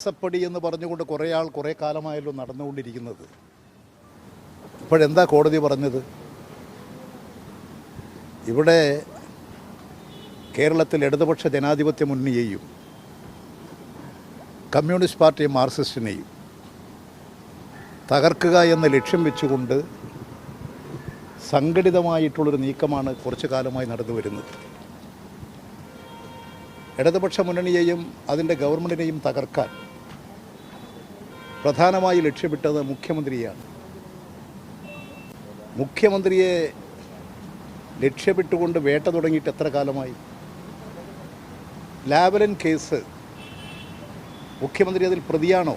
സപ്പടി എന്ന് പറഞ്ഞുകൊണ്ട് കുറേ കാലമായല്ലോ നടന്നുകൊണ്ടിരിക്കുന്നത്. ഇപ്പോഴെന്താ കോടതി പറഞ്ഞത്? ഇവിടെ കേരളത്തിൽ ഇടതുപക്ഷ ജനാധിപത്യ മുന്നണിയെയും കമ്മ്യൂണിസ്റ്റ് പാർട്ടിയും മാർക്സിസ്റ്റിനെയും തകർക്കുക എന്ന ലക്ഷ്യം വെച്ചുകൊണ്ട് സംഘടിതമായിട്ടുള്ളൊരു നീക്കമാണ് കുറച്ചു കാലമായി നടന്നു വരുന്നത്. ഇടതുപക്ഷ മുന്നണിയെയും അതിൻ്റെ ഗവൺമെൻറ്റിനെയും തകർക്കാൻ പ്രധാനമായി ലക്ഷ്യമിട്ടത് മുഖ്യമന്ത്രിയാണ്. മുഖ്യമന്ത്രിയെ ലക്ഷ്യമിട്ടുകൊണ്ട് വേട്ട തുടങ്ങിയിട്ട് എത്ര കാലമായി? ലാവലിൻ കേസ് മുഖ്യമന്ത്രി അതിൽ പ്രതിയാണോ?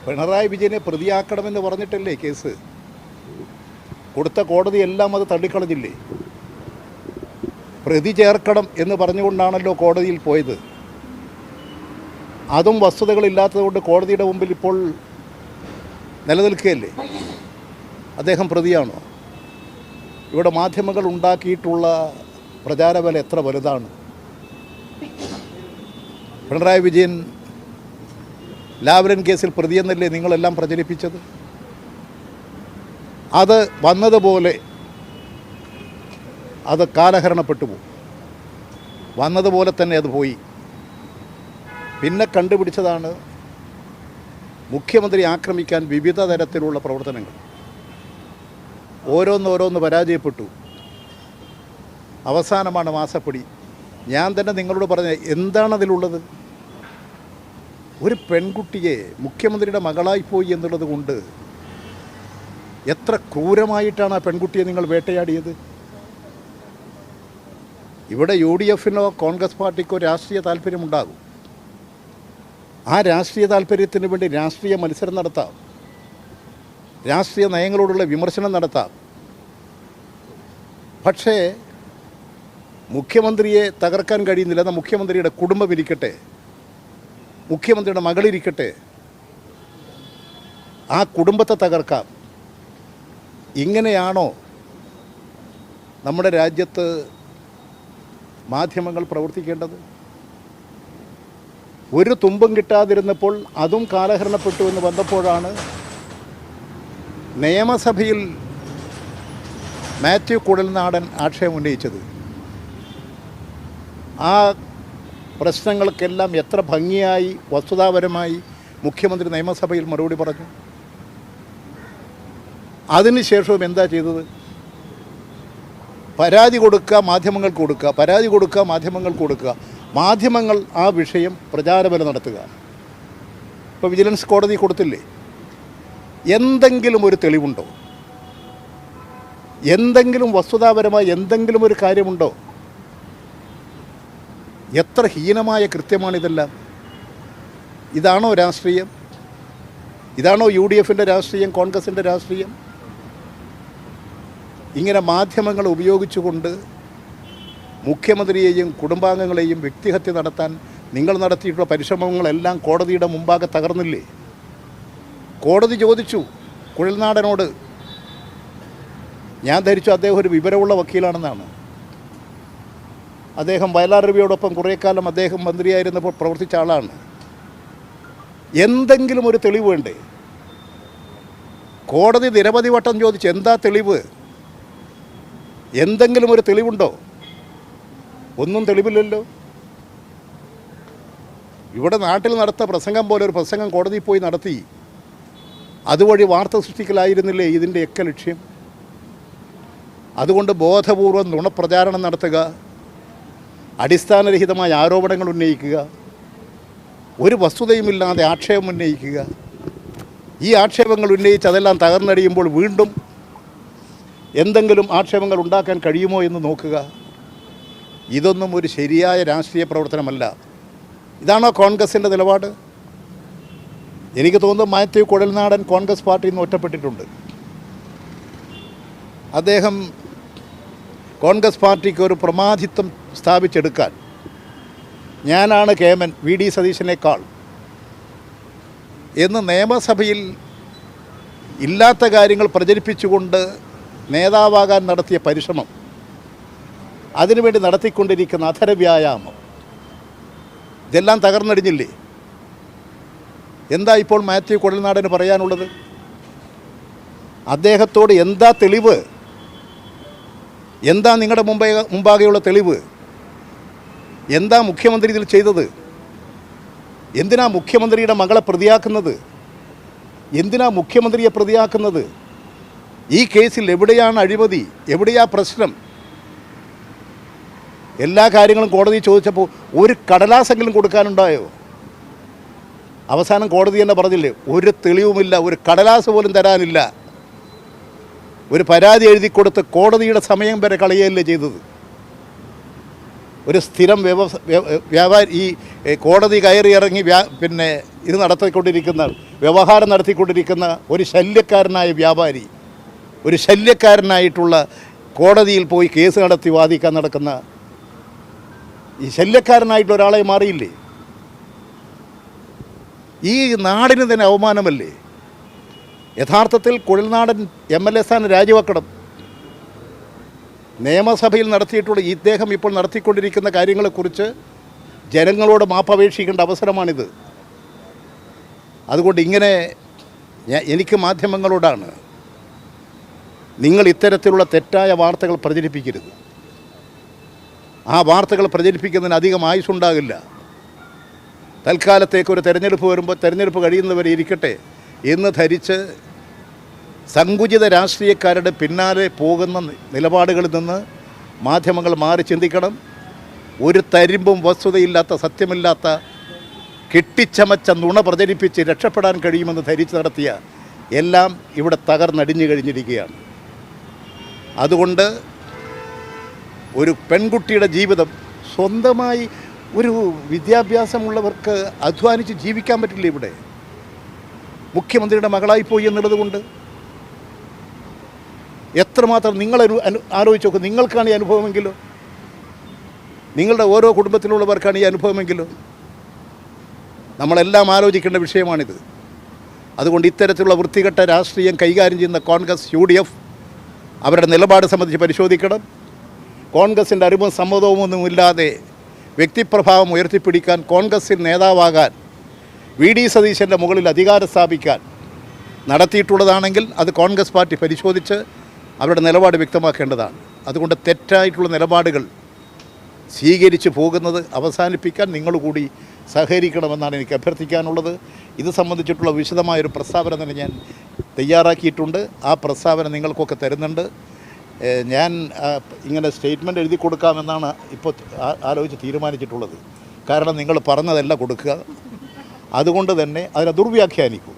പിണറായി വിജയനെ പ്രതിയാക്കണമെന്ന് പറഞ്ഞിട്ടല്ലേ കേസ് കൊടുത്ത കോടതി എല്ലാം അത് തള്ളിക്കളഞ്ഞില്ലേ? പ്രതി ചേർക്കണം എന്ന് പറഞ്ഞുകൊണ്ടാണല്ലോ കോടതിയിൽ പോയത്. അതും വസ്തുതകളില്ലാത്തതുകൊണ്ട് കോടതിയുടെ മുമ്പിൽ ഇപ്പോൾ നിലനിൽക്കുകയല്ലേ. അദ്ദേഹം പ്രതിയാണോ? ഇവിടെ മാധ്യമങ്ങൾ ഉണ്ടാക്കിയിട്ടുള്ള പ്രചാരബലം എത്ര വലുതാണ്. പിണറായി വിജയൻ ലാവ്ലിൻ കേസിൽ പ്രതിയെന്നല്ലേ നിങ്ങളെല്ലാം പ്രചരിപ്പിച്ചത്? അത് വന്നതുപോലെ അത് കാലഹരണപ്പെട്ടു പോകും. വന്നതുപോലെ തന്നെ അത് പോയി. പിന്നെ കണ്ടുപിടിച്ചതാണ് മുഖ്യമന്ത്രി ആക്രമിക്കാൻ വിവിധ തരത്തിലുള്ള പ്രവർത്തനങ്ങൾ. ഓരോന്നോരോന്ന് പരാജയപ്പെട്ടു. അവസാനമാണ് മാസപ്പടി. ഞാൻ തന്നെ നിങ്ങളോട് പറഞ്ഞ എന്താണതിലുള്ളത്? ഒരു പെൺകുട്ടിയെ മുഖ്യമന്ത്രിയുടെ മകളായിപ്പോയി എന്നുള്ളത് കൊണ്ട് എത്ര ക്രൂരമായിട്ടാണ് ആ പെൺകുട്ടിയെ നിങ്ങൾ വേട്ടയാടിയത്. ഇവിടെ UDF-നോ കോൺഗ്രസ് പാർട്ടിക്കോ രാഷ്ട്രീയ താല്പര്യമുണ്ടാകും. ആ രാഷ്ട്രീയ താല്പര്യത്തിന് വേണ്ടി രാഷ്ട്രീയ മത്സരം നടത്താം, രാഷ്ട്രീയ നയങ്ങളോടുള്ള വിമർശനം നടത്താം. പക്ഷേ മുഖ്യമന്ത്രിയെ തകർക്കാൻ കഴിയുന്നില്ല. എന്നാൽ മുഖ്യമന്ത്രിയുടെ കുടുംബം ഇരിക്കട്ടെ, മുഖ്യമന്ത്രിയുടെ മകളിരിക്കട്ടെ, ആ കുടുംബത്തെ തകർക്കാം. ഇങ്ങനെയാണോ നമ്മുടെ രാജ്യത്ത് മാധ്യമങ്ങൾ പ്രവർത്തിക്കേണ്ടത്? ഒരു തുമ്പും കിട്ടാതിരുന്നപ്പോൾ അതും കാലഹരണപ്പെട്ടു എന്ന് വന്നപ്പോഴാണ് നിയമസഭയിൽ മാത്യു കുഴൽനാടൻ ആക്ഷേപം ഉന്നയിച്ചത്. ആ പ്രശ്നങ്ങൾക്കെല്ലാം എത്ര ഭംഗിയായി വസ്തുതാപരമായി മുഖ്യമന്ത്രി നിയമസഭയിൽ മറുപടി പറഞ്ഞു. അതിനുശേഷവും എന്താ ചെയ്തത്? പരാതി കൊടുക്കുക, മാധ്യമങ്ങൾക്ക് കൊടുക്കുക, പരാതി കൊടുക്കുക, മാധ്യമങ്ങൾക്ക് കൊടുക്കുക. മാധ്യമങ്ങൾ ആ വിഷയം പ്രചാരബലം നടത്തുക. ഇപ്പോൾ വിജിലൻസ് കോടതി കൊടുത്തില്ലേ? എന്തെങ്കിലും ഒരു തെളിവുണ്ടോ? എന്തെങ്കിലും വസ്തുതാപരമായി എന്തെങ്കിലും ഒരു കാര്യമുണ്ടോ? എത്ര ഹീനമായ കൃത്യമാണിതെല്ലാം. ഇതാണോ രാഷ്ട്രീയം? ഇതാണോ UDF-ൻ്റെ രാഷ്ട്രീയം, കോൺഗ്രസിൻ്റെ രാഷ്ട്രീയം? ഇങ്ങനെ മാധ്യമങ്ങൾ ഉപയോഗിച്ചുകൊണ്ട് മുഖ്യമന്ത്രിയെയും കുടുംബാംഗങ്ങളെയും വ്യക്തിഹത്യ നടത്താൻ നിങ്ങൾ നടത്തിയിട്ടുള്ള പരിശ്രമങ്ങളെല്ലാം കോടതിയുടെ മുമ്പാകെ തകർന്നില്ലേ? കോടതി ചോദിച്ചു കുഴൽനാടനോട്. ഞാൻ ധരിച്ചു അദ്ദേഹം ഒരു വിവരമുള്ള വക്കീലാണെന്നാണ്. അദ്ദേഹം വയലാർ രവിയോടൊപ്പം കുറേ കാലം അദ്ദേഹം മന്ത്രിയായിരുന്നപ്പോൾ പ്രവർത്തിച്ച ആളാണ്. എന്തെങ്കിലും ഒരു തെളിവ് വേണ്ടേ? കോടതി നിരവധി വട്ടം ചോദിച്ചു, എന്താ തെളിവ്? എന്തെങ്കിലും ഒരു തെളിവുണ്ടോ? ഒന്നും തെളിവില്ലല്ലോ. ഇവിടെ നാട്ടിൽ നടത്ത പ്രസംഗം പോലെ ഒരു പ്രസംഗം കോടതിയിൽ പോയി നടത്തി. അതുവഴി വാർത്ത സൃഷ്ടിക്കലായിരുന്നില്ലേ ഇതിൻ്റെയൊക്കെ ലക്ഷ്യം? അതുകൊണ്ട് ബോധപൂർവം നുണപ്രചാരണം നടത്തുക, അടിസ്ഥാനരഹിതമായ ആരോപണങ്ങൾ ഉന്നയിക്കുക, ഒരു വസ്തുതയുമില്ലാതെ ആക്ഷേപം ഉന്നയിക്കുക. ഈ ആക്ഷേപങ്ങൾ ഉന്നയിച്ച് അതെല്ലാം തകർന്നടിയുമ്പോൾ വീണ്ടും എന്തെങ്കിലും ആക്ഷേപങ്ങൾ ഉണ്ടാക്കാൻ കഴിയുമോ എന്ന് നോക്കുക. ഇതൊന്നും ഒരു ശരിയായ രാഷ്ട്രീയ പ്രവർത്തനമല്ല. ഇതാണോ കോൺഗ്രസിൻ്റെ നിലപാട്? എനിക്ക് തോന്നുന്നു മാത്യു കുഴൽനാടൻ കോൺഗ്രസ് പാർട്ടിയിൽ നിന്ന് ഒറ്റപ്പെട്ടിട്ടുണ്ട്. അദ്ദേഹം കോൺഗ്രസ് പാർട്ടിക്ക് ഒരു പ്രമാദിത്വം സ്ഥാപിച്ചെടുക്കാൻ ഞാനാണ് കേമൻ VD സതീശനേക്കാൾ എന്ന് നിയമസഭയിൽ ഇല്ലാത്ത കാര്യങ്ങൾ പ്രചരിപ്പിച്ചുകൊണ്ട് നേതാവാകാൻ നടത്തിയ പരിശ്രമം, അതിനുവേണ്ടി നടത്തിക്കൊണ്ടിരിക്കുന്ന അധരവ്യായാമം ഇതെല്ലാം തകർന്നടിഞ്ഞില്ലേ? എന്താ ഇപ്പോൾ മാത്യു കുഴൽനാടന് പറയാനുള്ളത്? അദ്ദേഹത്തോട് എന്താ തെളിവ്? എന്താ നിങ്ങളുടെ മുമ്പാകെയുള്ള തെളിവ്? എന്താ മുഖ്യമന്ത്രി ഇതിൽ ചെയ്തത്? എന്തിനാ മുഖ്യമന്ത്രിയുടെ മകളെ പ്രതിയാക്കുന്നത്? എന്തിനാ മുഖ്യമന്ത്രിയെ പ്രതിയാക്കുന്നത്? ഈ കേസിൽ എവിടെയാണ് അഴിമതി? എവിടെയാ പ്രശ്നം? എല്ലാ കാര്യങ്ങളും കോടതി ചോദിച്ചപ്പോൾ ഒരു കടലാസെങ്കിലും കൊടുക്കാനുണ്ടായോ? അവസാനം കോടതി തന്നെ പറഞ്ഞില്ലേ, ഒരു തെളിവുമില്ല, ഒരു കടലാസ് പോലും തരാനില്ല. ഒരു പരാതി എഴുതി കൊടുത്ത് കോടതിയുടെ സമയം വരെ കളയുകയല്ലേ ചെയ്തത്. ഒരു സ്ഥിരം വ്യാപാരി, ഈ കോടതി കയറി ഇറങ്ങി പിന്നെ ഇത് നടത്തിക്കൊണ്ടിരിക്കുന്ന, വ്യവഹാരം നടത്തിക്കൊണ്ടിരിക്കുന്ന ഒരു ശല്യക്കാരനായ വ്യാപാരി, ഒരു ശല്യക്കാരനായിട്ടുള്ള, കോടതിയിൽ പോയി കേസ് നടത്തി വാദിക്കാൻ നടക്കുന്ന ഈ ശല്യക്കാരനായിട്ട് ഒരാളെ മാറിയില്ലേ? ഈ നാടിന് തന്നെ അവമാനമല്ലേ? യഥാർത്ഥത്തിൽ കുഴൽനാടൻ MLA സ്ഥാനം രാജിവെക്കണം. നിയമസഭയിൽ നടത്തിയിട്ടുള്ള ഇദ്ദേഹം ഇപ്പോൾ നടത്തിക്കൊണ്ടിരിക്കുന്ന കാര്യങ്ങളെക്കുറിച്ച് ജനങ്ങളോട് മാപ്പപേക്ഷിക്കേണ്ട അവസരമാണിത്. അതുകൊണ്ട് ഇങ്ങനെ എനിക്ക് മാധ്യമങ്ങളോടാണ്, നിങ്ങൾ ഇത്തരത്തിലുള്ള തെറ്റായ വാർത്തകൾ പ്രചരിപ്പിക്കരുത്. ആ വാർത്തകൾ പ്രചരിപ്പിക്കുന്നതിന് അധികം ആയുസ്സുണ്ടാകില്ല. തൽക്കാലത്തേക്ക് ഒരു തെരഞ്ഞെടുപ്പ് വരുമ്പോൾ തെരഞ്ഞെടുപ്പ് കഴിയുന്നവരെ ഇരിക്കട്ടെ എന്ന് ധരിച്ച് സങ്കുചിത രാഷ്ട്രീയക്കാരുടെ പിന്നാലെ പോകുന്ന നിലപാടുകളിൽ നിന്ന് മാധ്യമങ്ങൾ മാറി ചിന്തിക്കണം. ഒരു തരിമ്പും വസ്തുതയില്ലാത്ത, സത്യമില്ലാത്ത, കെട്ടിച്ചമച്ച നുണ പ്രചരിപ്പിച്ച് രക്ഷപ്പെടാൻ കഴിയുമെന്ന് ധരിച്ച് നടത്തിയ എല്ലാം ഇവിടെ തകർന്നടിഞ്ഞു കഴിഞ്ഞിരിക്കുകയാണ്. അതുകൊണ്ട് ഒരു പെൺകുട്ടിയുടെ ജീവിതം, സ്വന്തമായി ഒരു വിദ്യാഭ്യാസമുള്ളവർക്ക് അധ്വാനിച്ച് ജീവിക്കാൻ പറ്റില്ല. ഇവിടെ മുഖ്യമന്ത്രിയുടെ മകളായിപ്പോയി എന്നുള്ളത് കൊണ്ട് എത്രമാത്രം നിങ്ങൾ ആലോചിച്ച് നോക്കും. നിങ്ങൾക്കാണ് ഈ അനുഭവമെങ്കിലോ, നിങ്ങളുടെ ഓരോ കുടുംബത്തിലുള്ളവർക്കാണ് ഈ അനുഭവമെങ്കിലോ, നമ്മളെല്ലാം ആലോചിക്കേണ്ട വിഷയമാണിത്. അതുകൊണ്ട് ഇത്തരത്തിലുള്ള വൃത്തികെട്ട രാഷ്ട്രീയം കൈകാര്യം ചെയ്യുന്ന കോൺഗ്രസ്, UDF അവരുടെ നിലപാട് സംബന്ധിച്ച് പരിശോധിക്കണം. കോൺഗ്രസിൻ്റെ അറിവും സമ്മതവുമൊന്നുമില്ലാതെ വ്യക്തിപ്രഭാവം ഉയർത്തിപ്പിടിക്കാൻ, കോൺഗ്രസിൽ നേതാവാകാൻ, VD സതീശൻ്റെ മുകളിൽ അധികാരം സ്ഥാപിക്കാൻ നടത്തിയിട്ടുള്ളതാണെങ്കിൽ അത് കോൺഗ്രസ് പാർട്ടി പരിശോധിച്ച് അവരുടെ നിലപാട് വ്യക്തമാക്കേണ്ടതാണ്. അതുകൊണ്ട് തെറ്റായിട്ടുള്ള നിലപാടുകൾ സ്വീകരിച്ച് പോകുന്നത് അവസാനിപ്പിക്കാൻ നിങ്ങൾ കൂടി സഹകരിക്കണമെന്നാണ് എനിക്ക് അഭ്യർത്ഥിക്കാനുള്ളത്. ഇത് സംബന്ധിച്ചിട്ടുള്ള വിശദമായൊരു പ്രസ്താവന തന്നെ ഞാൻ തയ്യാറാക്കിയിട്ടുണ്ട്. ആ പ്രസ്താവന നിങ്ങൾക്കൊക്കെ തരുന്നുണ്ട്. ഞാൻ ഇങ്ങനെ സ്റ്റേറ്റ്മെൻറ്റ് എഴുതി കൊടുക്കാമെന്നാണ് ഇപ്പോൾ ആലോചിച്ച് തീരുമാനിച്ചിട്ടുള്ളത്. കാരണം നിങ്ങൾ പറഞ്ഞതല്ല കൊടുക്കുക, അതുകൊണ്ട് തന്നെ അതിനെ ദുർവ്യാഖ്യാനിക്കും.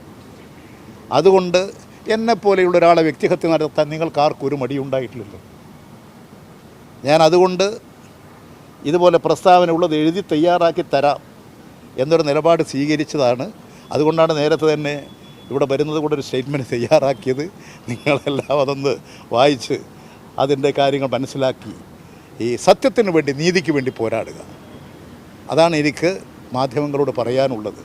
അതുകൊണ്ട് എന്നെപ്പോലെയുള്ള ഒരാളെ വ്യക്തിഹത്യ നടത്താൻ നിങ്ങൾക്ക് ആർക്കും ഒരു മടിയുണ്ടായിട്ടില്ലല്ലോ. ഞാൻ അതുകൊണ്ട് ഇതുപോലെ പ്രസ്താവന ഉള്ളത് എഴുതി തയ്യാറാക്കി തരാം എന്നൊരു നിലപാട് സ്വീകരിച്ചതാണ്. അതുകൊണ്ടാണ് നേരത്തെ തന്നെ ഇവിടെ വരുന്നത് കൂടെ ഒരു സ്റ്റേറ്റ്മെൻറ്റ് തയ്യാറാക്കിയത്. നിങ്ങളെല്ലാം അതൊന്ന് വായിച്ച് അതിൻ്റെ കാര്യങ്ങൾ മനസ്സിലാക്കി ഈ സത്യത്തിന് വേണ്ടി, നീതിക്ക് വേണ്ടി പോരാടുക. അതാണ് എനിക്ക് മാധ്യമങ്ങളോട് പറയാനുള്ളത്.